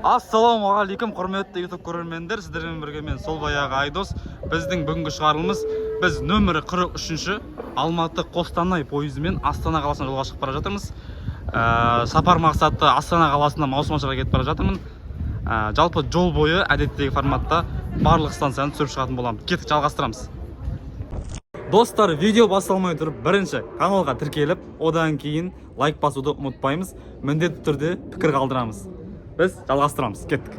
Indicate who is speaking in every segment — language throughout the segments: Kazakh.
Speaker 1: Ассалаумағалейкум, құрметті YouTube көрермендер, сіздермен бірге мен Солбаяғы Айдос. Біздің бүгінгі шығарылымыз, біз нөмірі 43-ші Алматы Қостанай пойызымен Астана қаласына жолға шығып бара жатырмыз. Сапар мақсаты Астана қаласына маусым ашарға кетіп бара жатырмын. Жалпы жол бойы әдеттегі форматта барлық станцияны түсіріп шығатын боламын. Кеттік, жалғастырамыз. Достар, видео басталмай тұрып, бірінші каналға тіркеліп, одан кейін лайк басуды ұмытпаймыз. Міндетті түрде пікір қалдырамыз. Біз жалғастырамыз, кеттік.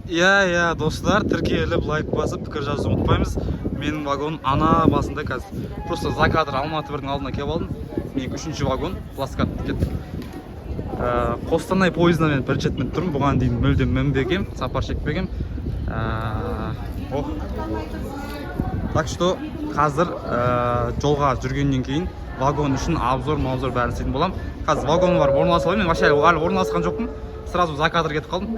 Speaker 1: Иә, достар, тіркеліп, лайк басып, пікір жазуды ұмытпаймыз. Менің вагон ана басында қазір. Просто за кадр Алматы бірдің алдына келіп алдым. Менің 3-ші вагон, пласкат, кеттік. Қостанай пойызына мен бірінші рет мініп тұрмын. Бұған дейін мүлдем мінбегем, сапар шекпегем. Так что қазір жолға жүргеннен кейін вагон үшін обзор бәрін істейтін болам. Қазір вагоны бар, орналасып алайын. Мен вообще әлі орналасқан жоқпын. Сразу за кадр кетіп қалдым.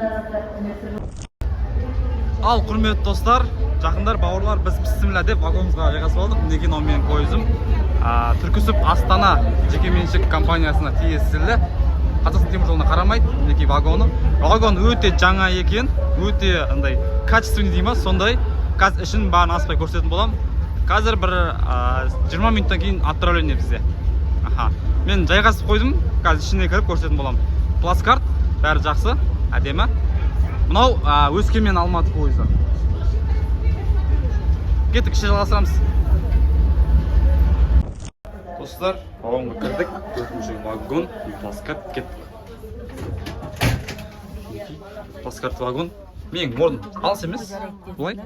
Speaker 1: Ал, құрметті достар, жақындар, бауырлар, біз бісміллә деп вагонымызға жайғасып алдық. Мінекей мынау менің пойызым. Түркісіб Астана жекеменшік компаниясына тиесілі. Қазақстан темір жолына қарамайды. Мінекей вагоны. Вагон өте жаңа екен, өте андай качественный дейма, сондай. Қазір ішін барын аспай көрсететін болам. Қазір бір 20 минуттан кейін отправление бізде. Мен жайғасып қойдым, қазір ішіне кіріп көрсететін болам. Пласкарт, бәрі жақсы, әдемі. Мынау Өскемен Алматы пойызы. Кеттік, ішіне жалғастырамыз. Достар, вагонға кірдік. 4-ші вагон, пласкарт, кеттік. Пласкарт вагон. Менің орным алыс емес, бұлай.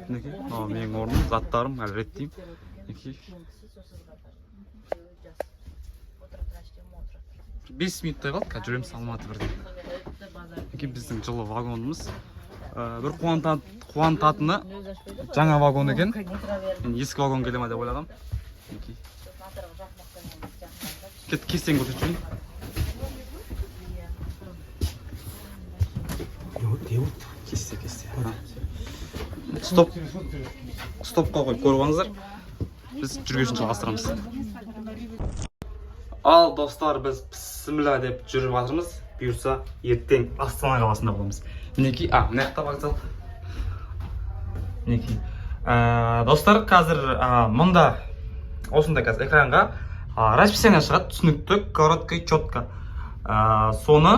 Speaker 1: Менің орным, заттарым, әлі реттеймін. 5 минуттай қалды, қазір жүреміз Алматы бірден. Біздің жылы вагонымыз. Бір қуантатыны жаңа вагон екен. Мен ескі вагон келе ма деп ойладым. Кеттік, кестен көрсетейін. Кесте. Стопқа қойып көріп алыңыздар. Біз жүргеншін жалғастырамыз. Ал, достар, біз бісміллә деп жүріп жатырмыз. Бұйырса, ертең Астана қаласында боламыз. Мінекей, мынаяқта вокзал. Мінекей. Достар, қазір мұнда осында қазір экранға расписание шығады, түсінікті, короткий, четко. Соны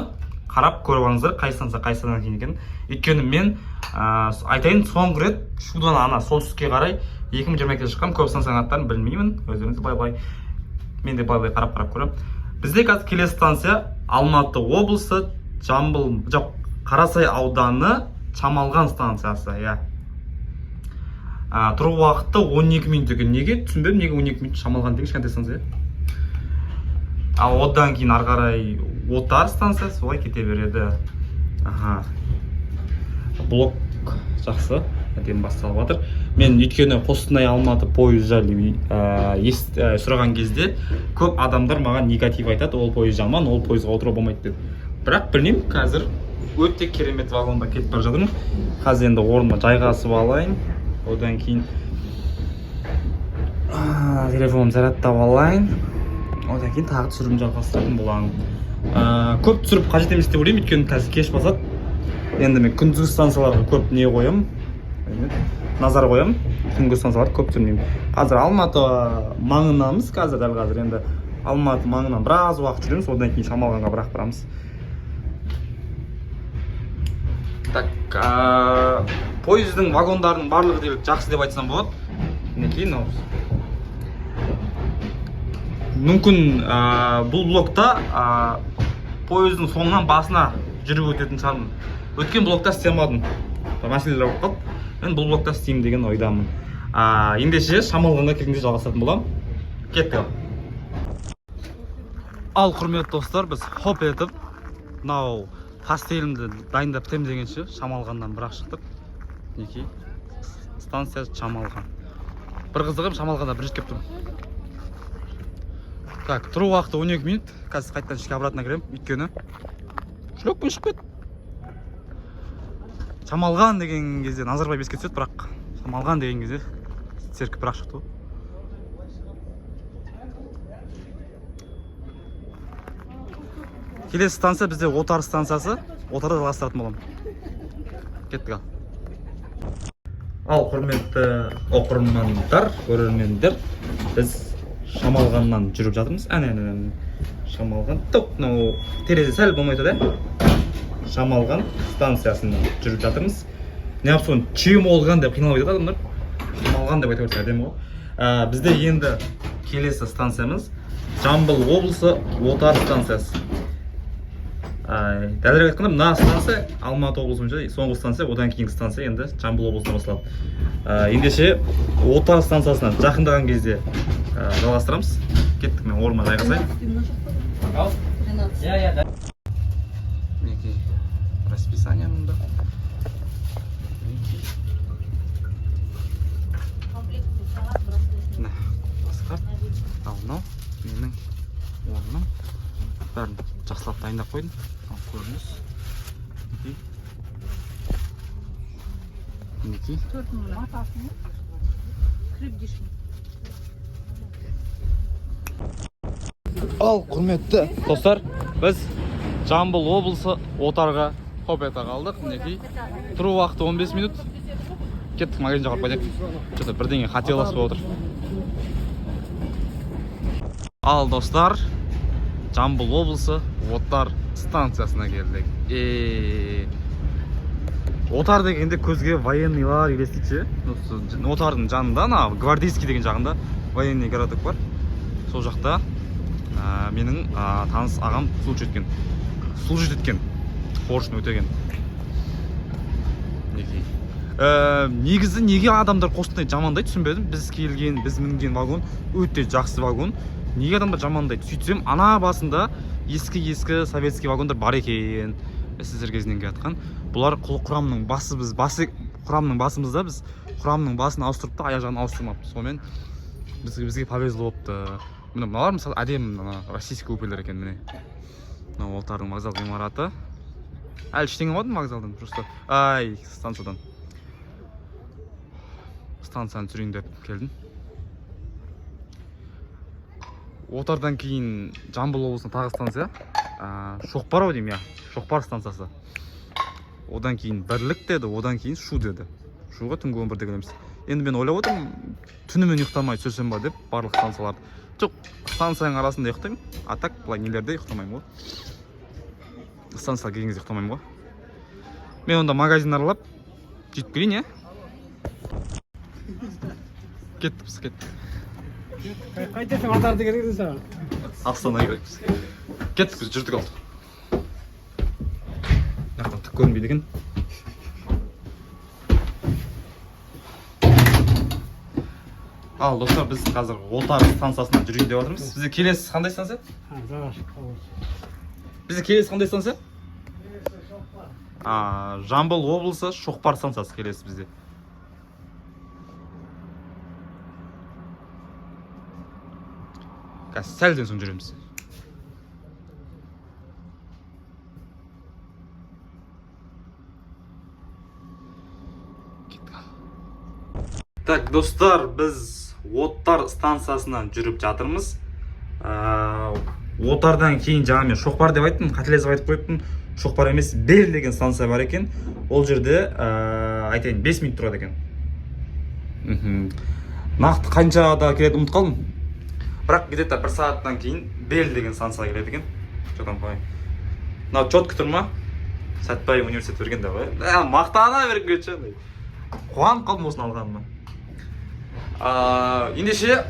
Speaker 1: қарап көріп алыңыздар, қай станциядан кейін екен. Өйткені мен айтайын, соңғы рет шудан ана солтүстікке қарай 2022-де шыққан көп станцияның аттарын білмеймін. Өздеріңіз бай-бай. Мен де бай-бай қарап көрем. Бізде қазір келесі станция Алматы облысы, Қарасай ауданы, Чамалған станциясы. Тұру уақыты 12 минут екен. Неге? Түсінбедім, неге 12 минут Чамалған деген кішкентай станция. Одан кейін ары қарай Отар станциясы, солай кете береді. Блок жақсы, әдемі басталып жатыр. Мен өйткені Қостанай Алматы пойыз жайлы сұраған кезде көп адамдар маған негатив айтады, ол пойыз жаман, ол пойызға отыруға болмайды деп. Бірақ білмеймін, қазір өте керемет вагонда кетіп бара жатырмын. Қазір енді орныма жайғасып алайын. Одан кейін телефонымды зарядтап алайын. Одан кейін тағы түсірім жалғастыратын боламын. Көп түсіріп қажет емес деп ойлаймын, өйткені қазір кеш басады. Енді мен күндізгі станцияларға көп не қоям, назар қоям. Күнгі станцияларды көп түсірмеймін. Қазір Алматы маңынамыз, қазір енді Алматы маңынан біраз уақыт жүреміз, одан кейін Шамалғанға бірақ барамыз. Так, пойыздың вагондарының барлығы дерлік жақсы деп айтсам болады. Мінекей, мүмкін бұл блокта пойыздың соңынан басына жүріп өтетін шығармын. Өткен блокта істемадым. Мәселелер болып қалды. Мен бұл блокта істеймін деген ойдамын. Ендеше Шамалғанға келгенде жалғастыратын болам. Кеттік. Ал, құрметті достар, біз хоп етіп, мынау пастелімді дайындап бітемін дегенше Шамалғаннан бірақ шықтық. Мінекей, станция Шамалған. Бір қызығым, Шамалғанда бірінші келіп тұрмын. Так, тұру уақыты 12 минут. Қазір қайттан ішке обратно кірем, өйткені жүрекпен шығып кет. Шамалған деген кезде Назарбаев еске түседі, бірақ Шамалған деген кезде серкі бірақ шықты. Келесі станция бізде Отар станциясы. Отарды жалғастыратын боламын. Кеттік ал. Ал құрметті оқырмандар, көрермендер, біз Шамалғаннан жүріп жатырмыз. Әне. Шамалған. Топ, мынау терезе сәл болмай тұр, Шамалған станциясынан жүріп жатырмыз. Неғып Чемолған деп қиналып айтады адамдар. Шамалған деп айта берсе әдемі ғой. Бізде енді келесі станциямыз Жамбыл облысы Отар станциясы. Дәлірек айтқанда, мына станция Алматы облысы бойынша соңғы станция, одан кейінгі станция енді Жамбыл облысынан басталады. Ендеше Отар станциясынан жақындаған кезде жалғастырамыз. Кеттік, мен орныма жайғасайын. Мінекей расписание мұнда. Басқа. Ал мынау менің орным. Бәрін жақсылап дайындап қойдым. Көріңіз. Мінекей. Ал құрметті достар, біз Жамбыл облысы Отарға Хопета қалдық. Мінекей. Тұру уақыты 15 минут. Кеттік, магазин жағып қойдық. Что-то бірдеңе қателас болып отыр. Ал достар, Жамбыл облысы Отар станциясына келдік. Отар дегенде көзге военныйлар елестейді. Отардың жанында, гвардейский деген жағында военный городок бар. Сол жақта менің таныс ағам служит еткен, борышын өтеген. Негізі неге адамдар Қостанай жамандайды түсінбедім. Біз мінген вагон өте жақсы вагон. Неге адамдар жамандайды? Сөйтсем, ана басында ескі советский вагондар бар екен. Сіздер кезінен келатқан. Бұлар құрамның басымызда біз құрамның басын ауыстырып та аяқ жағын ауыстырмапты. Сонымен бізге повезло болыпты. Мыналар мысалы әдемі российский купелер екен, міне. Мына Отардың вокзал ғимараты. Әлі ештеңе болмады вокзалдан, просто станциядан. Станцияны түсірейін деп келдім. Отардан кейін Жамбыл облысына тағы станция. Шоқпар ау деймін, Шоқпар станциясы. Одан кейін Бірлік деді, одан кейін Шу деді. Шуға түнгі 11-де келеміз. Енді мен ойлап отырмын, түнімен ұйықтамай түсірсем ба деп барлық станцияларды. Жоқ, станцияның арасында ұйықтаймын. А так, былай нелерде ұйықтамаймын ғой. Станцияға келген кезде ұйықтамаймын ғой. Мен онда магазин аралап жетіп келейін, Кеттіпіз.
Speaker 2: Қайтесің Отарды керекті саған?
Speaker 1: Астанаға керекпіз. Кеттік біз, жүрдік алдық. Яқтан түк көрінбейді екен. Ал достар, біз қазір Отар станциясына жүрейін деп отырмыз. Бізде келесі қандай станция? Бізде келесі қандай станция? Жамбыл облысы Шоқпар станциясы келесі бізде. Сәлден соң жүреміз. Так, достар, біз Отар станциясынан жүріп жатырмыз. Отардан кейін жаңа мен Шоқпар деп айттым, қателесіп айтып қойыппын. Шоқпар емес, Бел деген станция бар екен. Ол жерде айтайын 5 минут тұрады екен. Нақты қаншада келеді ұмытып қалдым. Бірақ где-то 1 сағаттан кейін Бел деген станцияға келеді екен. Жодан қойын. Мынау четкі тұр ма? Сәтбаев университет берген де ғой. Мақтана берген кетші. Қуанып қалдым осыны алғаныма. Ендеше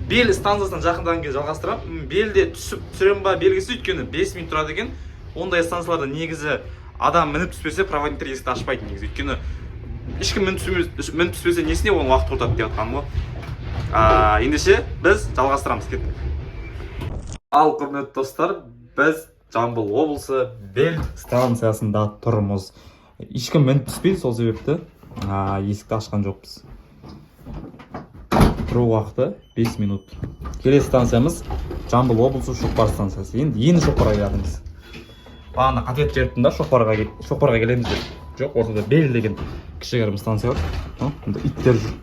Speaker 1: Бел станциясынан жақындаған кезде жалғастырамын. Белде түсірем ба белгісіз, өйткені 5 минут тұрады екен. Ондай станцияларда негізі адам мініп түспесе, проводниктер есікті ашпайды негізі. Өйткені ешкім мініп түспесе несіне оның уақыт құртады деп жатқаным ғой. Ендеше біз жалғастырамыз, кеттік. Ал құрметті достар, біз Жамбыл облысы Бел станциясында тұрмыз. Ешкім мініп түспейді, сол себепті есікті ашқан жоқпыз. Тұру уақыты 5 минут. Келесі станциямыз Жамбыл облысы Шоқпар станциясы. Енді Шоқпарға келатырмыз. Бағана қатет жеріптім да, Шоқпарға келеміз деп. Жоқ, ортада Бел деген кішігірім станция бар. Мұнда иттер жүр.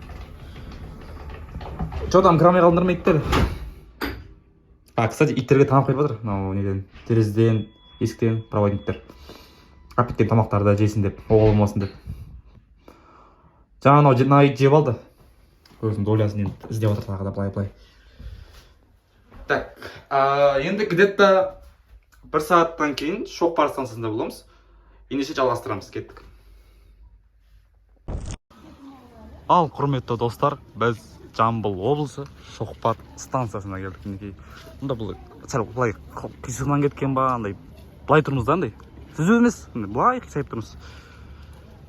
Speaker 1: Жодан кірамай қалдыңдар ма иттер? Кстати, иттерге тамақ қойып жатыр. Неден, терезеден есіктен проводниктер қап кеткен тамақтарды жесін деп, оғыл болмасын деп. Жаңа ит жеп алды. Өзінің долясын енді іздеп отыр тағы да былай. Так, енді где-то 1 сағаттан кейін Шоқпар станциясында боламыз. Ендеше жалғастырамыз, кеттік. Ал, құрметті достар, біз Жамбыл облысы Шоқпар станциясына келдік. Мінекей. Мұнда бұл сәл былай қисығынан кеткен ба, андай былай тұрмыз да, андай. Сіз емес, былай қисайып тұрмыз.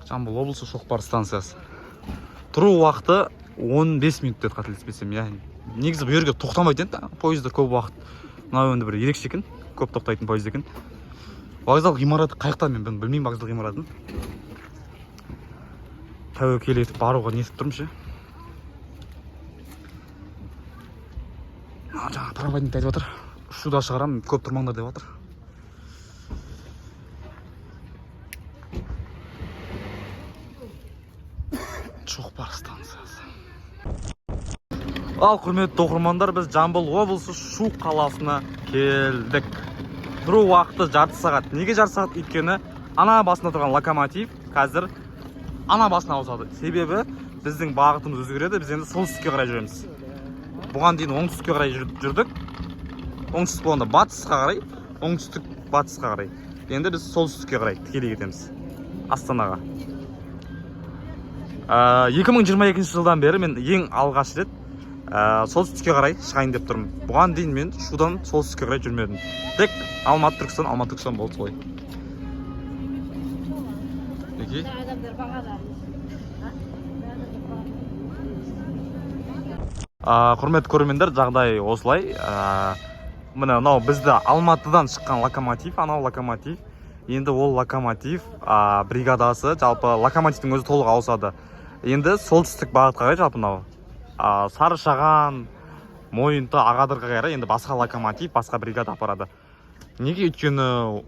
Speaker 1: Жамбыл облысы Шоқпар станциясы. Тұру уақыты 15 минут деді, қателеспесем, я. Негізі бұл жерге тоқтамайды енді, пойыздар көп уақыт. Мынау енді бір ерекше екен, көп тоқтайтын пойыз екен. Вокзал ғимараты қайықта, мен білмеймін вокзал ғимаратын. Тәуекел етіп баруға нетіп тұрмын ше. Жаңа проводник айтып отыр. Шуда шығарам, көп тұрмаңдар деп отыр. Шоқпар станциясы. Ал, құрметті оқырмандар, біз Жамбыл облысы Шу қаласына келдік. Тұру уақыты жарты сағат. Неге жарты сағат? Өйткені ана басында тұрған локомотив қазір ана басына ауысады. Себебі біздің бағытымыз өзгереді, біз енді солтүстікке қарай жүреміз. Бұған дейін оңтүстікке қарай жүрдік. Оңтүстік болғанда батысқа қарай, оңтүстік батысқа қарай. Енді біз солтүстікке қарай тікелей кетеміз. Астанаға. 2022 жылдан бері мен ең алғаш рет солтүстікке қарай шығайын деп тұрмын. Бұған дейін мен Шудан солтүстікке қарай жүрмедім. Тек Алматы Түркістан болды солай. Құрметті көрермендер, жағдай осылай. Мынау бізді Алматыдан шыққан локомотив, анау локомотив. Енді ол локомотив бригадасы, жалпы локомотивтің өзі толық ауысады. Енді солтүстік бағытқа қарай, жалпы мынау Сарышаған, Мойынты, Ағадырға қарай енді басқа локомотив, басқа бригада апарады. Неге? Өйткені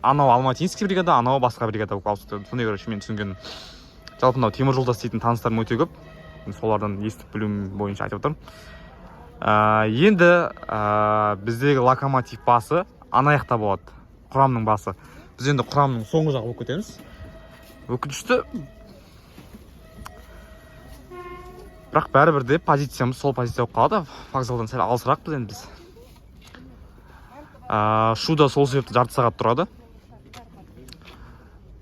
Speaker 1: анау Алматинский бригада, анау басқа бригада болып ауысты. Сондай көрінше мен түсінгенім. Жалпы мынау темір жолда істейтін таныстарым өте көп. Солардан естіп білуім бойынша айтып отырмын. Енді біздегі локомотив басы ана жақта болады. Құрамның басы. Біз енді құрамның соңғы жағы болып кетеміз. Өкінішті. Бірақ бәрібір де позициямыз сол позиция болып қалады. Вокзалдан сәл алысырақ біз енді біз. Шуда сол себепті жарты сағат тұрады.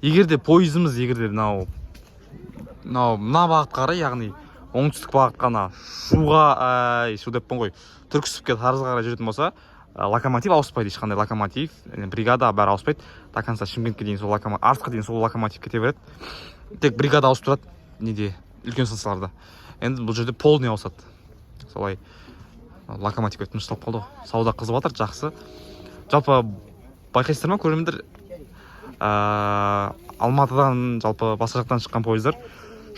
Speaker 1: Егерде пойызымыз, мына бағытқа қарай, яғни оңтүстік бағытқа қана Шу деппін ғой, Түркісіпке, Тарызға қарай жүретін болса, локомотив ауыспайды, ешқандай локомотив, бригада бәрі ауыспайды. До конца Шымкентке дейін сол локомотив, артқа дейін сол локомотив кете береді. Тек бригада ауысып тұрады, неде, үлкен станцияларда. Енді бұл жерде полный ауысады. Солай локомотив өтіп ұстап қалды. Сауда қызып жатыр, жақсы. Жалпы байқайсыздар ма, көрермендер? Алматыдан, жалпы басқа жақтан шыққан пойыздар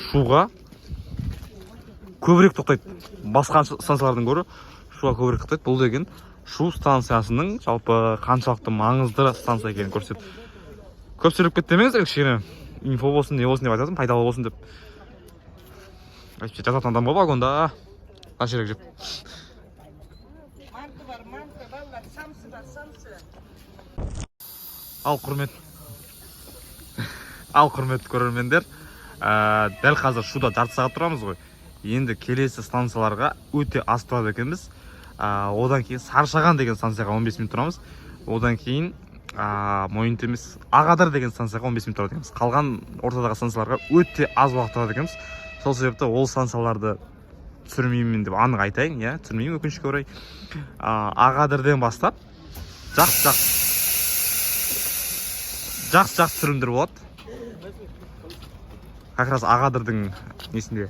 Speaker 1: Шуға көбірек тоқтайды. Басқа станциялардан көрі Шуға көбірек тоқтайды. Бұл деген Шу станциясының жалпы қаншалықты маңызды станция екенін көрсетеді. Көп сөйлеп кетпеңіздер, кішкене инфо болсын, не болсын деп айтасың, пайдалы болсын деп. Жазатын адам ғой вагонда. Қанша керек жеп. Ал құрметті көрермендер, дәл қазір Шуда жарты сағат тұрамыз ғой. Енді келесі станцияларға өте аз тұрады екенбіз. Одан кейін Сарышаған деген станцияға 15 минут тұрамыз. Одан кейін Мойынты емес, Ағадыр деген станцияға 15 минут тұрады екенбіз. Қалған ортадағы станцияларға өте аз уақыт тұрады екенбіз. Сол себепті ол станцияларды түсірмеймін деп анық айтайын, иә, түсірмеймін өкінішке орай. Ағадырден бастап жақсы түсірімдер болады. Как раз Ағадырдың несінде.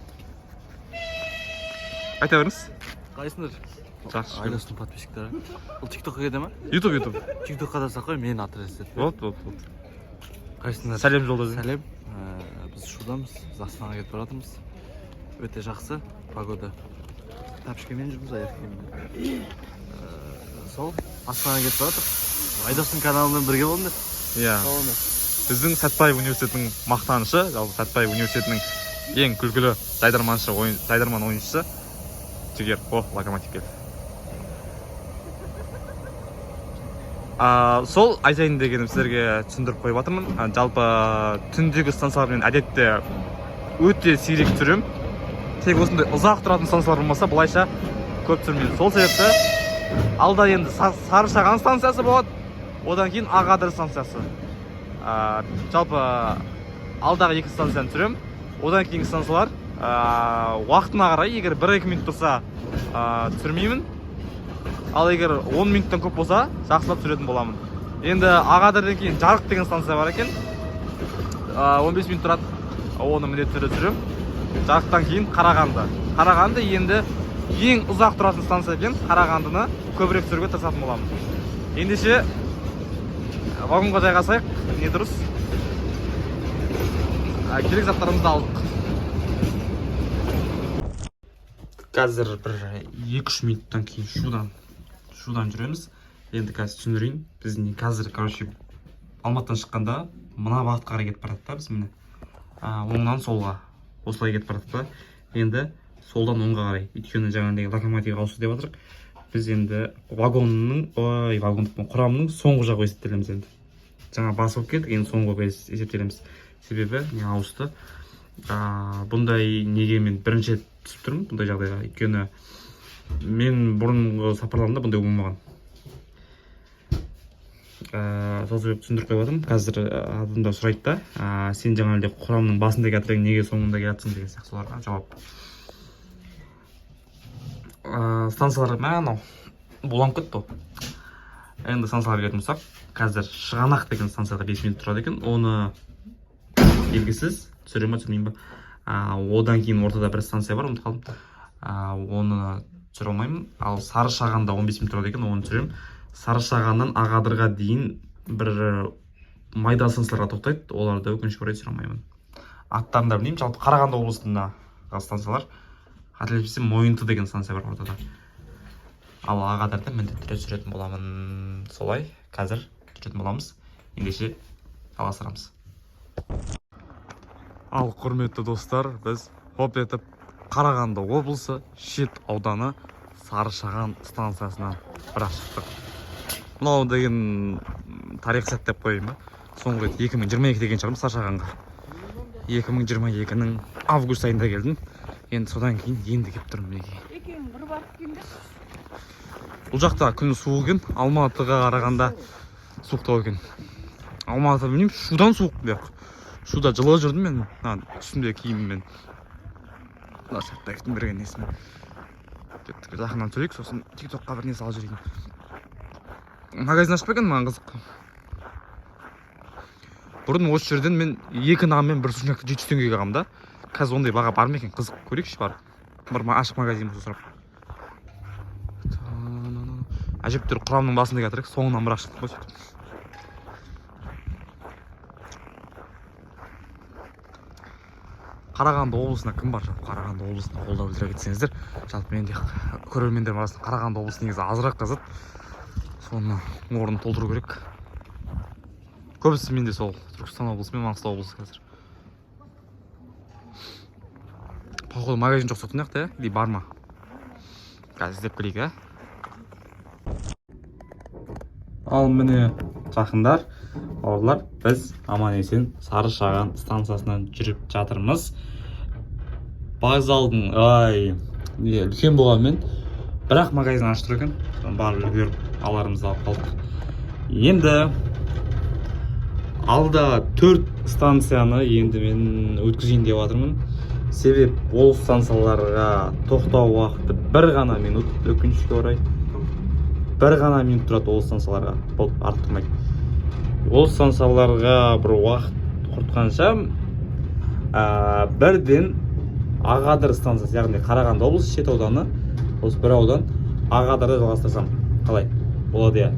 Speaker 1: Айта беріңіз.
Speaker 2: Қайсыңдар?
Speaker 1: Жақсы.
Speaker 2: Айдостың подписчиктері. Бұл TikTokқа кете ма?
Speaker 1: YouTube.
Speaker 2: TikTokқа да сақой, мені адрес ет.
Speaker 1: Вот.
Speaker 2: Қайсыңдар?
Speaker 1: Сәлем жолдады.
Speaker 2: Сәлем. Біз Шудамыз, Астанаға кетіп баратырмыз. Өте жақсы, погода. Тапшкемен жүрміз, аяқкемен. Сол, Астанаға кетіп баратыр. Айдостың каналымен бірге болыңдар.
Speaker 1: Иә. Біздің Сәтбаев университетінің мақтанышы, жалпы Сәтбаев университетінің ең күлкілі жайдарман ойыншысы Жігер. Локомотив келді. сол айтайын дегенім сіздерге түсіндіріп қойып жатырмын. Жалпы түндегі станциялармен әдетте өте сирек түсіремін. Тек осындай ұзақ тұратын станциялар болмаса, былайша көп түсірмеймін. Сол себепті алда енді Сарышаған станциясы болады, одан кейін Ағадыр станциясы. Жалпы алдағы 2 станцияны түсіремін. Одан кейінгі станциялар уақытына қарай, егер 1-2 минут тұрса түсірмеймін. Ал егер 10 минуттан көп болса, жақсылап түсіретін боламын. Енді Ағадырдан кейін Жарық деген станция бар екен. 15 минут тұрады, оны міндетті түрде түсіремін. Жарықтан кейін Қарағанды. Қарағанды енді ең ұзақ тұратын станция екен. Қарағандыны көбірек түсіруге тырысатын боламын. Ендеше вагонға жайғасайық, не дұрыс? Керек заттарымызды алдық. Қазір бір 2-3 минуттан кейін шудан жүреміз. Енді қазір түсіндірейін. Біз қазір, Алматыдан шыққанда мына бағытқа қарай кетіп барады да, біз міне. Оңнан солға осылай кетіп барады да. Енді солдан оңға қарай. Өйткені жаңағыдай локомотивге ауысты деп жатырық. Біз енді құрамының соңғы жағы есептелеміз енді. Жаңа басып келдік, енді соңғы есептелеміз. Себебі не ауысты. Бұндай неге мен бірінші түсіп тұрмын, бұндай жағдайға. Өйткені мен бұрынғы сапарларымда бұндай болмаған. Сол себеп түсіндіріп қойып жатырмын. Қазір адамдар сұрайды да, сен жаңағыдай құрамның басында келатырсың, неге соңында келатсың деген сияқты соларға жауап. Станциялар анау буланып кетті. Енді станцияларға келетін болсақ, қазір Шығанақ деген станцияда 5 минут тұрады екен. Оны белгісіз, түсіре ме түсірмеймін ба. Одан кейін ортада бір станция бар, ұмытып қалдым. Оны түсіре алмаймын. Ал Сарышағанда 15 минут тұрады екен, оны түсіремін. Сарышағаннан Ағадырға дейін бір майда станцияларға тоқтайды, оларды өкінішке орай түсіре алмаймын. Аттарын да білмеймін. Жалпы Қарағанды облысындағы станциялар, қателеспесем Мойынты деген станция бар ортада. Ал Ағадырда міндетті түрде түсіретін боламын. Солай, қазір түсіретін боламыз. Ендеше жалғастырамыз. Ал құрметті достар, біз хоп етіп Қарағанды облысы Шет ауданы Сарышаған станциясынан бірақ шықтық. Мынау деген тарих сәт деп қойайын ба. Соңғы рет 2022 деген шығармыз Сарышағанға. 2022-нің август айында келдім. Енді содан кейін енді келіп тұрмын неге.
Speaker 3: Бір барып келді.
Speaker 1: Бұл жақта күн суық екен, Алматыға қарағанда суықтау екен. Алматы білмеймін, шудан суық деп. Шуда жылы жүрдім мен, үстімде киіммен. Мына шартта ектім берген несімен. Кеттік, жақыннан сөйлейік, сосын тик-токқа бір несі алып жүрейін. Магазин ашып екен, маған қызық. Бұрын осы жерден мен 2 нанмен бір сушнякты 700 теңгеге алғам да. Қазір ондай баға бар ма екен, қызық, көрейікші бар. Бір ашық магазин болса сұрап. Әжептәуір құрамның басында келатырық, соңынан бірақ шықтық қой сөйтіп. Қарағанды облысына кім бар? Қарағанды облысына қолдау білдіре кетсеңіздер, жалпы менде көрермендер арасында Қарағанды облысы негізі азырақ қазір. Соны орнын толтыру керек. Көбісі менде сол Түркістан облысы мен Маңғыстау облысы қазір. Походу магазин жоқ соқтын яқты, дей бар ма? Қазір іздеп келейік, Ал міне жақындар, бауырлар, біз аман-есен Сарышаған станциясынан жүріп жатырмыз. Вокзалдың үлкен болғанмен бірақ магазин ашып тұр екен. Барып үлгеріп аларымызды алып қалдық. Енді алда 4 станцияны енді мен өткізейін деп жатырмын. Себеп ол станцияларға тоқтау уақыты бір ғана минут, өкінішке орай. Бір ғана минут тұрады ол станцияларға, болып артырмайды. Ол станцияларға бір уақыт құртқанша бірден Ағадыр станциясы, яғни Қарағанды облысы Шет ауданы, осы бір аудан Ағадырды жалғастырсам қалай? Болады я?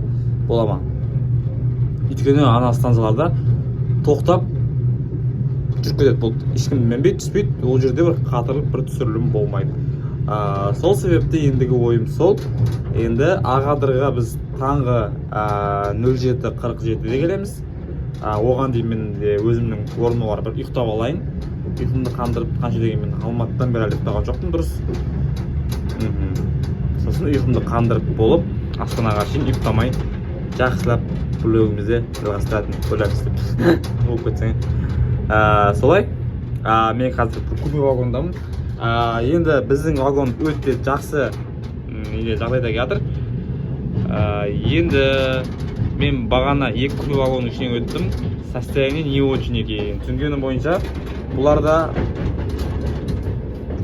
Speaker 1: Бола ма? Өйткені ана станцияларда тоқтап жүріп кетеді, болды. Ешкім мінбейді, түспейді, ол жерде бір қатырылып, бір түсірілім болмайды. Сол себепті ендігі ойым сол. Енді Ағадырға біз таңғы 07:47-де келеміз. Оған дейін мен өзімнің орны бар, бір ұйықтап алайын. Ұйқымды қандырып, қанша деген мен Алматыдан бері ұйықтаған жоқпын, дұрыс. Сосын ұйқымды қандырып болып, Астанаға шейін ұйықтамай жақсылап блогымызды жалғастыратын көресіз деп болып кетсең. Солай. Мен қазір купе вагондамын. Енді біздің вагон өте жақсы жағдайда жатыр. Енді мен бағана 2 купе вагонның ішінен өттім. Состояние не очень екен. Түсінгенім бойынша бұларда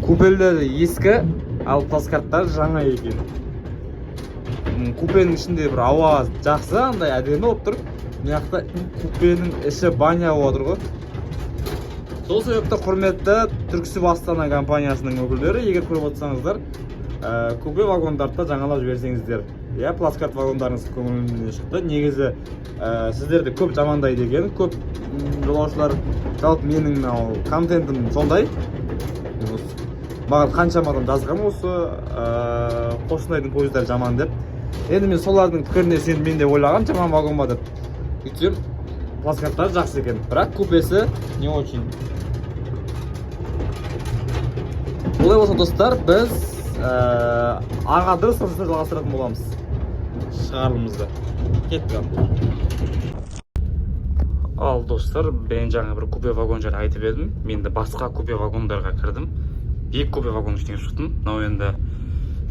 Speaker 1: купелері ескі, ал плацкарттар жаңа екен. Купенің ішінде бір ауа жақсы, андай әдемі болып тұр. Мына купенің іші баня болып отыр ғой. Сол себепті құрметті Түрксіб Астана компаниясының өкілдері, егер көріп отырсаңыздар, купе вагондарды жаңалап жіберсеңіздер. Плацкарт вагондарыңыз көңілімнен шықты. Негізі сіздерді көп жамандайды екен. Көп жолаушылар, жалпы менің контентім сондай. Маған қаншама адам жазған осы Қостанайдың пойыздары жаман деп. Енді мен солардың пікіріне сеніп мен де ойлағам, жаман вагон ба деп. Сөйтсем, плацкарттары жақсы екен, бірақ купесі не очень. Олай болса достар, біз ағадыр станциясына жалғастыратын боламыз шығарылымызды. Кеттік. Ал достар, мен жаңа бір купе вагон жайлы айтып едім. Мен де басқа купе вагондарға кірдім. 2 купе вагон ішінен шықтым. Мынау енді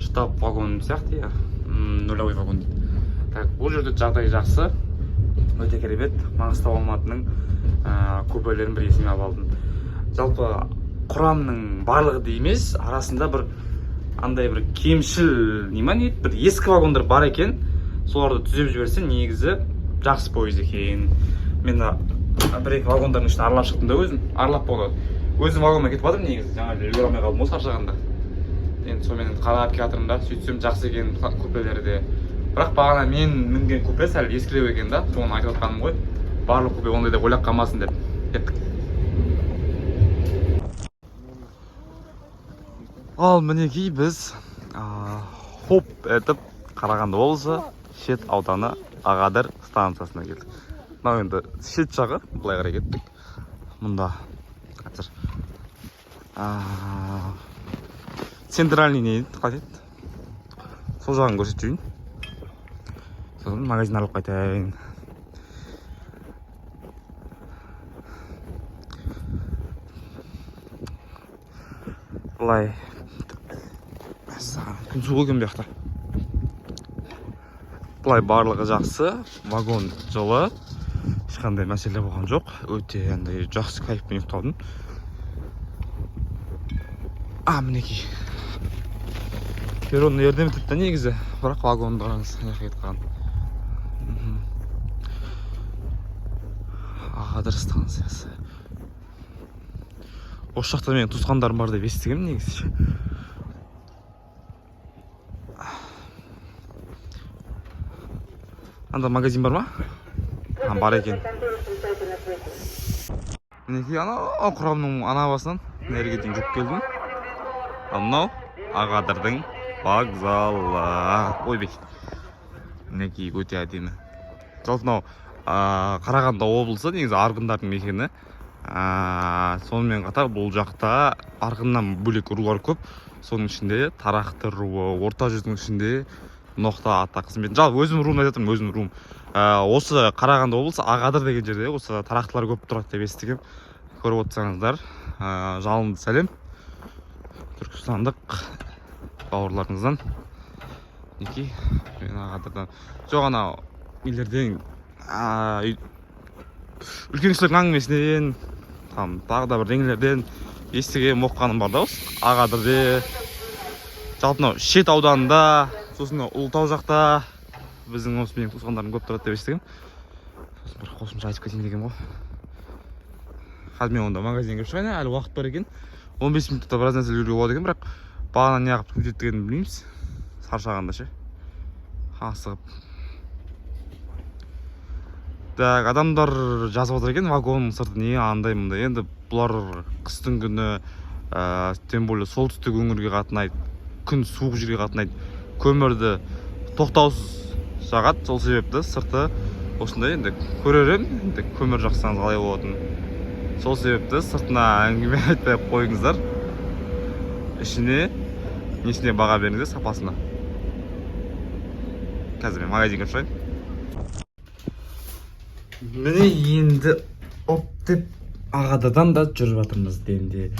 Speaker 1: штаб вагоным сияқты, нулевой вагон дейді. Бұл жерде жағдай жақсы, өте керемет. Маңғыстау Алматының купелерін бір есіме алып алдым. Жалпы құрамның барлығы да емес, арасында бір андай бір кемшіл бір ескі вагондар бар екен. Соларды түзеп жіберсе, негізі жақсы пойыз екен. Мен бір-екі вагондардың ішін аралап шықтым да өзім. Аралап болды. Өзім вагонға кетіп жатырмын негізі. Жаңа үлгере алмай қалдым осы шаршағанда. Енді сонымен қарап келатырмын да, сөйтсем жақсы екен купелері де. Бірақ бағана мен мінген купе сәл ескілеу екен да, соны айтып жатқаным ғой. Барлық купе ондай деп ойлап қалмасын деп. Кеттік. Ал мінекей біз хоп етіп Қарағанды облысы Шет ауданы Ағадыр станциясына келдік. Мынау енді Шет жағы, былай қарай кеттік. Мұнда қазір центральный не дейді, қалай дейді? Сол жағын көрсетейін. Сосын магазин алып қайтайын. Былай күн суық екен бұяқта. Былай барлығы жақсы, вагон жылы, ешқандай мәселе болған жоқ. Өте жақсы кайфпен ұйықтадым. Мінекей. Перронның ерден бітіпті негізі, бірақ вагонды қараңыз, аяқ кетіп қалған. Ағадыр станциясы. Осы жақта менің туысқандарым бар деп естігем негізі. Анда магазин бар ма? Бар екен. Мінекей құрамның ана басынан нәрге дейін жүріп келдім. Мынау Ағадырдың вокзалы. Ойбек. Мінекей өте әдемі. Жалпы мынау Қарағанды облысы негізі арғындардың мекені. Сонымен қатар бұл жақта арғыннан бөлек рулар көп. Соның ішінде Тарақты руы, орта жүздің ішінде Ноқта ата қызметін. Жалпы өзім руымды айтатырмын, өзім руым. Осы Қарағанды облысы Ағадыр деген жерде осы Тарақтылар көп тұрады деп естігем. Көріп отырсаңыздар, жалынды сәлем. Түркістандық бауырларыңыздан. Неке, мен Ағадырдан. Жоқ анау үйлерден, үлкен кісілердің әңгімесінен, тағы да бір деңгейлерден естіген оққаным бар да осы. Ағадырде, жалпы мынау Шет ауданында, сосын Ұлытау жақта біздің осы менің туысқандарым көп тұрады деп естігем. Сосын бір қосымша айтып кетейін деген ғой. Қазір мен онда магазинге кіріп шығайын, әлі уақыт бар екен. 15 минутта біраз нәрсе жүруге болады екен, бірақ бағана не қылып кететіндігін білмейміз. Шаршағанда ше. Асығып. Так, адамдар жазып отыр екен, вагонның сырты не андай-мындай. Енді бұлар қыстың күні, тем более солтүстік өңірге қатынайды, күн суық жерге қатынайды, көмірді тоқтаусыз жағады. Сол себепті сырты осындай. Енді көрерім, енді көмір жақсаңыз қалай болатын. Сол себепті сыртына әңгіме айтпай қойыңыздар. Ішіне, несіне баға беріңіздер, сапасына. Қазір мен магазинге шығайын. міне енді оп деп ағададан да жүріп жатырмыз енді.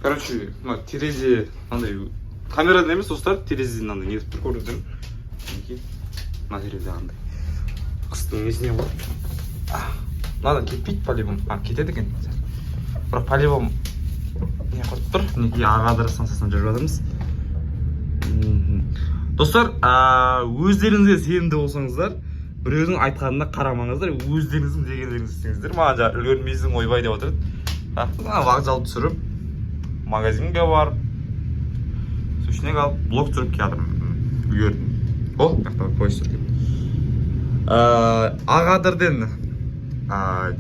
Speaker 1: Короче, мына терезе андай камерадан емес достар, терезеден андай не етіп көріп жүрмін. Мінекей мына терезе андай қыстың несіне ғой. Мынадан кетпейді по-любому. Кетеді екен. Бірақ по-любому не қылып тұр. Мінекей ағадыр станциясынан жүріп жатырмыз. Достар, өздеріңізге сенімді болсаңыздар, біреудің айтқанына қарамаңыздар, өздеріңіздің дегендеріңізді істеңіздер. Маған жаңа үлгермейсің ойбай деп отырды. Вокзал түсіріп, магазинге барып, сушнек алып, блок түсіріп келдім. Үлгердім. О, мына пойыз жүрген. Ағадырден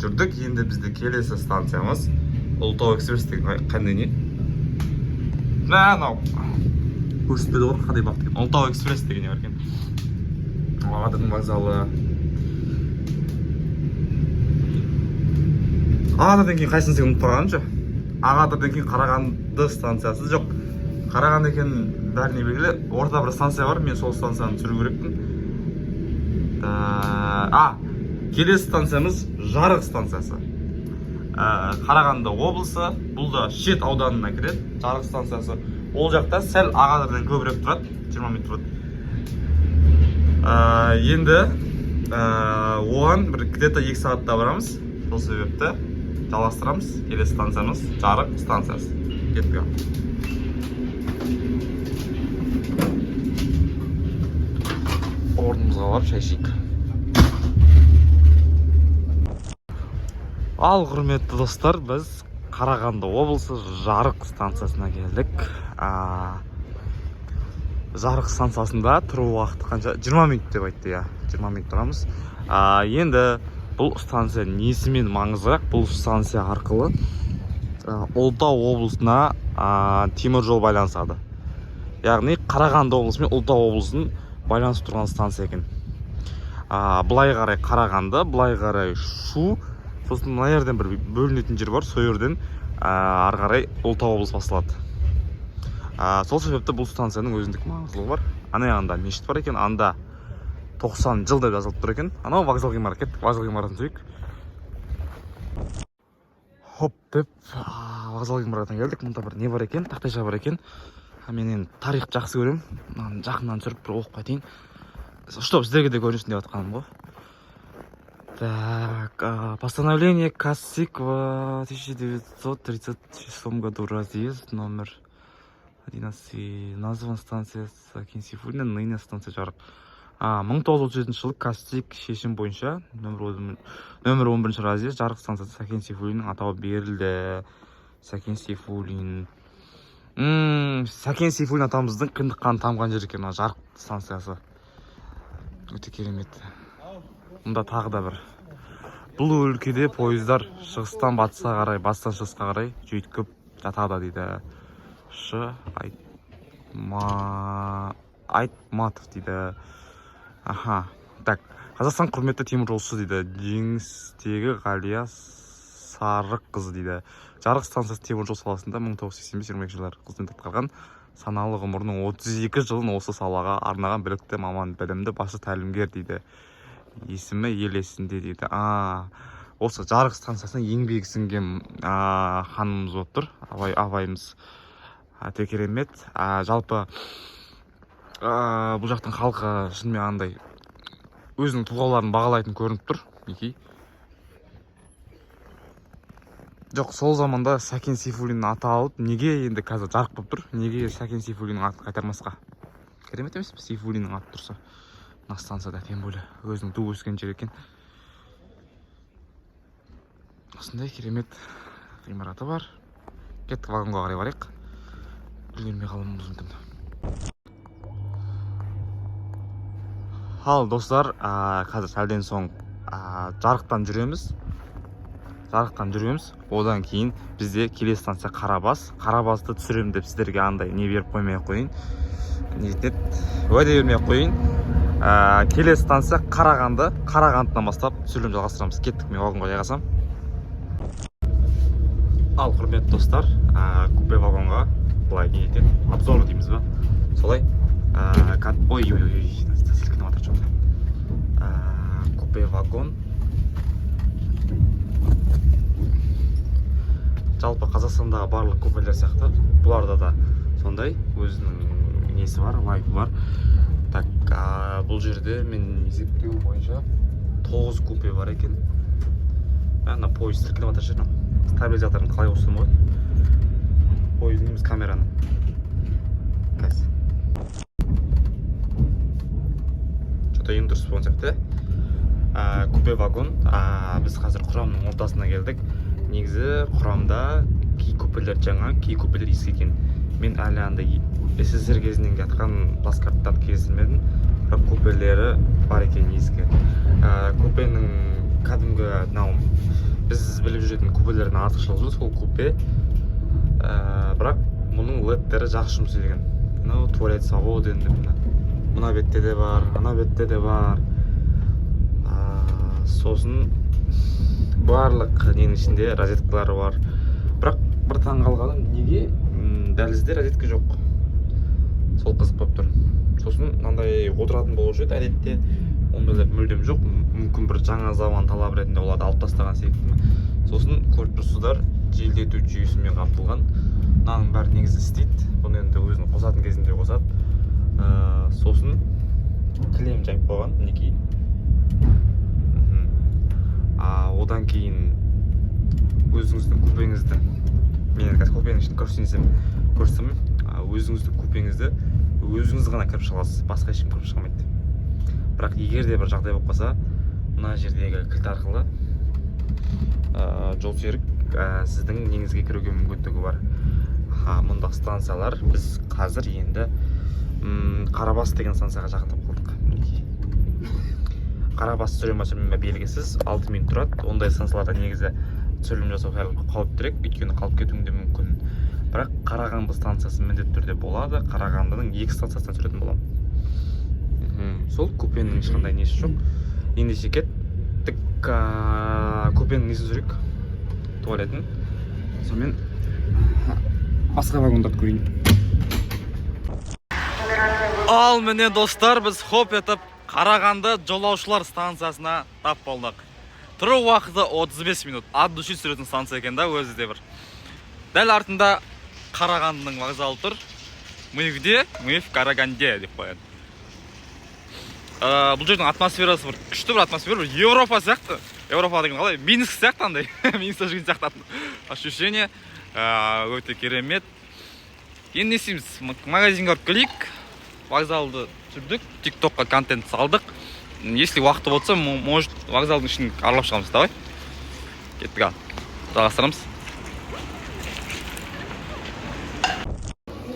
Speaker 1: жүрдік. Енді бізде келесі станциямыз Ұлытау экспресс деген қандай не? Мынау көрсетпеді ғой, қандай бағыт екен. Ұлытау экспресс деген бар екен. Ағадырдың вокзалы. Ағадырдан кейін қайсысын сен ұмытып қалғанымша? Ағадырдан кейін Қарағанды станциясы жоқ. Қарағанды екен бәріне белгілі. Орта бір станция бар, мен сол станцияны түсіру керекпін. Келесі станциямыз Жарық станциясы. Қарағанды облысы, бұл да Шет ауданына кіреді. Жарық станциясы. Ол жақта сәл Ағадырдан көбірек тұрады, 20 минут тұрады. Енді оған бір где-то 2 сағатта барамыз. Сол себепті жалғастырамыз. Келесі станциямыз Жарық станциясы. Кеттік. Орнымызға барып шай ішейік. Ал құрметті достар, біз Қарағанды облысы Жарық станциясына келдік. Жарық станциясында тұру уақыты қанша? 20 минут деп айтты, я. 20 минут тұрамыз. Енді бұл станция несімен маңызырақ? Бұл станция арқылы Ұлытау облысына темір жол байланысады. Яғни Қарағанды облысы мен Ұлытау облысын байланысып тұрған станция екен. Былай қарай Қарағанды, былай қарай Шу. Сосын мына жерден бір бөлінетін жер бар, сол жерден ары қарай Ұлытау облысы басталады. Сол себепті бұл станцияның өзіндік маңыздылығы бар. Ана жағында мешіт бар екен, анда 90 жыл деп жазылып тұр екен. Анау вокзал ғимараты, кеттік, вокзал ғимаратын жүрейік. Хоп деп вокзал ғимаратына келдік. Мұнда бір не бар екен, тақтайша бар екен. Мен енді тарих жақсы көремін. Жақыннан түсіріп бір оқып қайтайын. Чтоб сіздерге де көрінсін деп жатқаным ғой. Так, постановление КАСИК в 1936 году, разъезд номер 11, назван станция Сәкен Сейфуллин, ныне станция Жарық. 1937 жылы КАСИК шешім бойынша нөмір 11 разъезд Жарық станциясы Сәкен Сейфуллиннің атауы берілді. Сәкен Сейфуллин. Сәкен Сейфуллин атамыздың кіндік қаны тамған жер екен Жарық станциясы. Өте керемет. Мұнда тағы да бір. Бұл өлкеде пойыздар шығыстан батысқа қарай, батыстан шығысқа қарай жүйткіп жатады дейді. Айтматов дейді. Так, Қазақстан құрметті теміржолшысы дейді. Жеңістегі Ғалия Сарыққызы дейді. Жарық станциясы теміржол саласында 1985-22 жылдар қызмет атқарған. Саналы ғұмырының 32 жылын осы салаға арнаған білікті маман, білімді басы тәлімгер дейді. Есімі ел есінде дейді. Осы Жарық станциясына еңбегі сіңген ханымыз отыр, абайымыз. Өте керемет. Жалпы бұл жақтың халқы шынымен андай өзінің тұлғаларын бағалайтын көрініп тұр. Жоқ, сол заманда Сәкен Сейфуллиннің аты алып, неге енді қазір Жарық болып тұр? Неге Сәкен Сейфуллиннің атын қайтармасқа? Керемет емес пе Сейфуллиннің аты тұрса? Мына станцияда тем более өзінің туып өскен жер екен. Осындай керемет ғимараты бар. Кеттік, вагонға қарай барайық. Үлгермей қалуымыз мүмкін. Ал достар, қазір сәлден соң Жарықтан жүреміз. Одан кейін бізде келесі станция Қарабас. Қарабасты түсіремін деп сіздерге андай не беріп қоймай қойын. Уәде бермей қойын. Келесі станция Қарағанды. Қарағандыдан бастап түсірілім жалғастырамыз. Кеттік, мен вагонға жайғасам. Ал құрметті достар, купе вагонға былай кейтен обзор дейміз ба? Солай. Ой, сілкініп атыр жоқ. Купе вагон. жалпы Қазақстандағы барлық купелер сияқты бұларда да сондай өзінің несі бар, лайфы бар. Так, бұл жерде мен есептеуім бойынша 9 купе бар екен. Ана пойыз сілкініп жатыр жерін. Стабилизаторын қалай қосуым ғой? Пойыздың емес камераны. Қазір. Что-то ең дұрыс болған сияқты. Купе вагон. Біз қазір құрамның ортасына келдік. Негізі құрамда кей купелер жаңа, кей купелер ескі екен. Мен әлі андай СССР кезінен жатқан плацкарттарды кездестірмедім. Бірақ купелері бар екен ескі. Купенің кәдімгі біз біліп жүретін купелердің артықшылығы сол купе. Бірақ мұның ледтері жақсы жұмыс істеген. Туалет свободен деп мына бетте де бар, ана бетте де бар. Сосын барлық ненің ішінде розеткалары бар. Бірақ бір таң қалғаным, неге дәлізде розетка жоқ? Сол қызық болып тұр. Сосын мынандай отыратын болушы еді әдетте, ондайлар мүлдем жоқ. Мүмкін бір жаңа заман талабы ретінде оларды алып тастаған секілді. Сосын көріп тұрсыздар, желдету жүйесімен қамтылған. Мынаның бәрі негізі істейді. Бұны енді өзінің қосатын кезінде қосады. Сосын кілем жайып қойған, мінекей. Одан кейін өзіңіздің купеңізді, мен қазір купенің ішін көрсем, өзіңіздің купеңізді өзіңіз ғана кіріп шығасыз, басқа ешкім кіріп шығамайды. Бірақ егер де бір жағдай болып қалса, мына жердегі кілт арқылы жолсерік сіздің неңізге кіруге мүмкіндігі бар. Мұнда станциялар, біз қазір енді Қарабас деген станцияға жақындап қалдық. Қарабас түсірме белгісіз 6 минут тұрады. Ондай станцияларда негізі түсірілім жасау қауіптірек, өйткені қалып кетуің де мүмкін. Бірақ Қарағанды станциясы міндетті түрде болады. Қарағандының 2 станциясына түсіретін боламын. Сол купенің ешқандай несі жоқ. Ендеше кеттік, купенің несін түсірейік, туалетін. Сонымен басқа вагондарды көрейін. Ал міне достар, біз хоп етіп Қарағанды жолаушылар станциясына тап болдық. Тұру уақыты 35 минут. Ат души сүретін станция екен да, өзі де бір. Дәл артында Қарағандының вокзалы тұр. Мы где? Мы в Караганде деп қояды. Бұл жердің атмосферасы бір күшті бір атмосфера, бір Европа сияқты. Европа деген қалай? Минск сияқты андай. Минскте жүрген сияқты ощущение. Өте керемет. Енді не істейміз? Магазинге барып келейік. Вокзалды түсірдік, тиктокқа контент салдық. Если уақыты болса, может вокзалдың ішін аралап шығамыз. Давай. Кеттік, жалғастырамыз.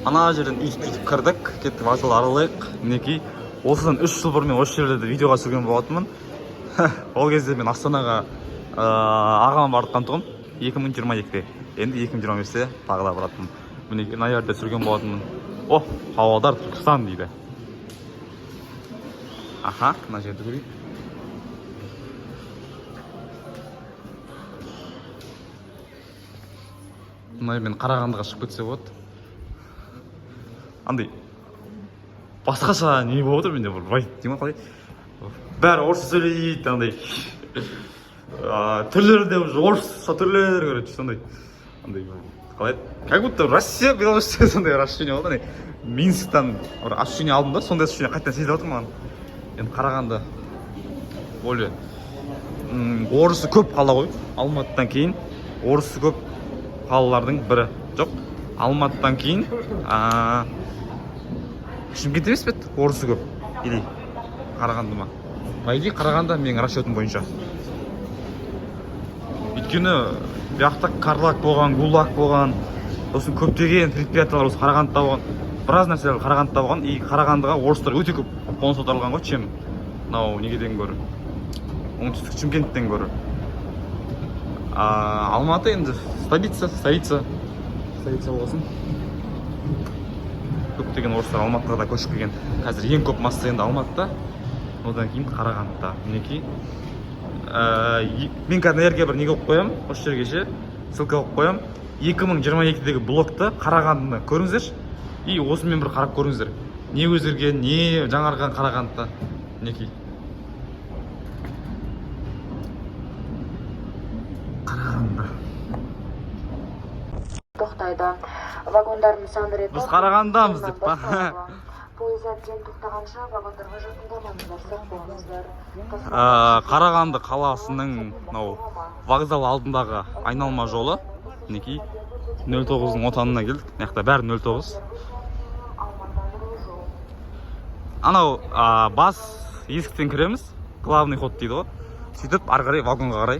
Speaker 1: Ана жерден үйтіп кірдік, кеттік вокзал аралайық. Мінекей, осыдан 3 жыл бұрын мен осы жерлерде видеоға түсірген болатынмын. Ол кезде мен Астанаға ағама бардыққан тұғым 2022-де. Енді 2025-де тағы да баратынмын. Мінекей, мына жерде түсірген болатынмын. О, Павлодар, Түркістан дейді. Аха, мына жерді көрейік. Мына мен Қарағандыға шығып кетсе болады. Андай басқаша не болып отыр менде, бір деймін қалай. Бәрі орыс сөйлейді, андай. Түрлері де орысша түрлері көреді, сондай. Андай қалай? Как будто Россия, Беларусь сондай ощущение болды. Минсктан ощущение алдым да, сондай ощущение қайтадан сезіліп отыр маған. Енді Қарағанды более орысы көп қала ғой. Алматыдан кейін орысы көп қалалардың бірі. Жоқ, Алматыдан кейін Шымкент емес пе? Орысы көп. Или Қарағанды ма? Майди Қарағанды менің расчетым бойынша. Өйткені бұяқта Карлак болған, Гулаг болған, сосын көптеген предприятиялар осы Қарағандыда болған. Біраз нәрселер Қарағандыда болған. И Қарағандыға орыстар өте көп қоныс аударылған ғой, чем мынау негеден гөрі. Оңтүстік Шымкенттен гөрі. Алматы енді столица болсын. Көптеген орыстар Алматыға да көшіп келген. Қазір ең көп масса енді Алматыда, одан кейін Қарағандыда. Мінекей. Мен қазір нәрге бір неге қойып қоям, осы жерге ше, ссылка қойып қоям. 2022-дегі блогты Қарағандыны көріңіздер. И осымен бір қарап көріңіздер. Не өзгерген, не жаңарған Қарағандыда. Мінекей. Қарағанды.
Speaker 3: тоқтайды. Вагондардың саны рет
Speaker 1: Біз Қарағандымыз деп па.
Speaker 3: Пойыз әбден тоқтағанша вагондарға жақындамаңыздар, сақ болыңыздар.
Speaker 1: Қарағанды қаласының вокзал алдындағы айналма жолы мінекей 09-ның отанына келдік. Мына бәрі 09. Анау бас есіктен кіреміз, главный ход дейді ғой. Сөйтіп ары қарай вагонға қарай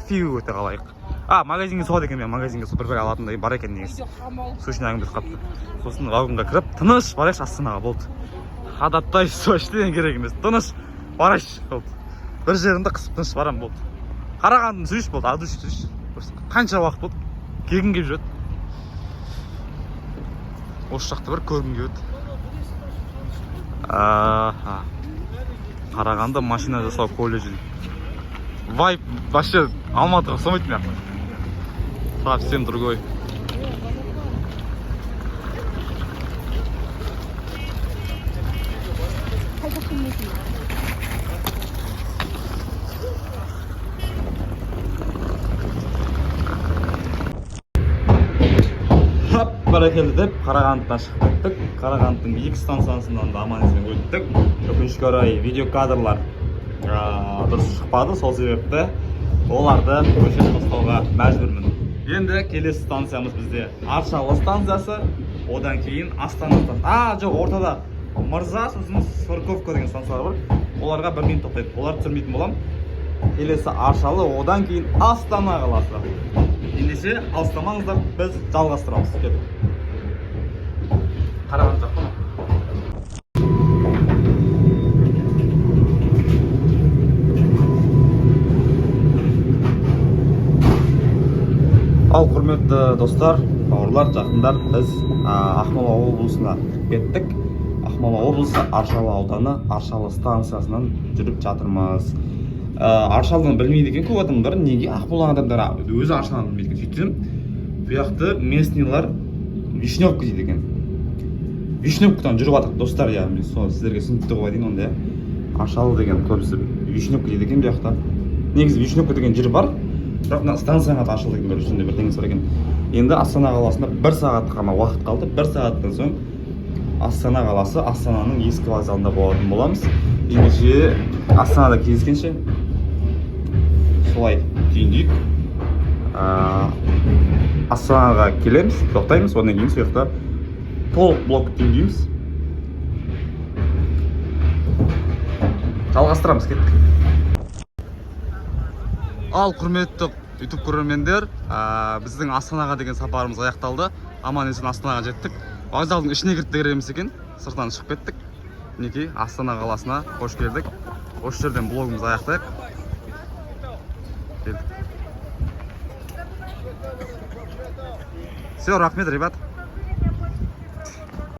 Speaker 1: фиу өте қалайық. Магазинге соғады екен, мен магазинге бір алатындай бар екен негізі. Сушин әңгімесі қапты. Сосын вагонға кіріп, тыныш барайықшы Астанаға болды. Адаттай ештеңе керек емес. Тыныш барайықшы болды. Бір жерімді қысып тыныш барам болды. Қарағандыны сүйіш болды, ады сүйіш. Қанша уақыт болды? Келгім келіп жүреді. Осы жақты бір көргім келеді. Қарағанды машина жасау колледжі. Вайп вообще Алматыға ұқсамайды мен. Совсем другой. Бәрекелді деп Қарағандыдан шығып кеттік. Қарағандының 2 станциясынан да аман есен өттік. Өкінішке орай видеокадрлар дұрыс шықпады, сол себепті оларды көшіріп тастауға мәжбүрмін. Енді келесі станциямыз бізде Аршалы станциясы, одан кейін Астана станциясы. Жоқ, ортада Мырза, сосын Сырковка деген станциялар бар. Оларға 1 минут тоқтайды. Оларды түсірмейтін болам. Келесі Аршалы, одан кейін Астана қаласы. Ендеше алыстамаңыздар, біз жалғастырамыз. Қарағанды жаққа. Ал құрметті достар, бауырлар, жақындар, біз Ақмола облысына кеттік. Ақмола облысы Аршалы ауданы Аршалы станциясынан жүріп жатырмыз. Аршалыны білмейді екен көп адамдар, неге Ақмола адамдар өзі Аршалыны білмейді екен. Сөйтсем, бұяқты местныйлар Вишневка дейді екен. Вишневкадан жүріп жатыр достар, мен сіздерге түсіндіріп қояйын онда. Аршалы деген көбісі Вишневка дейді екен бұяқта. Негізі Вишневка деген жер бар. Бірақ станцияға Аршалы деген бір үстінде бір теңіз бар екен. Енді Астана қаласында 1 сағат қана уақыт қалды. 1 сағаттан соң Астана қаласы, Астананың ескі вокзалында болатын боламыз. Ендеше Астанада кездескенше солай түйіндейік. Астанаға келеміз, тоқтаймыз, одан кейін сол жақта толық блок түйіндейміз. Жалғастырамыз, кеттік. Ал құрметті YouTube көрермендер, біздің Астанаға деген сапарымыз аяқталды. Аман есен Астанаға жеттік. Вокзалдың ішіне кіреміз екен, сыртынан шығып кеттік. Мінекей Астана қаласына қош келдік. Осы жерден блогымызды аяқтайық. Все, рахмет, ребят.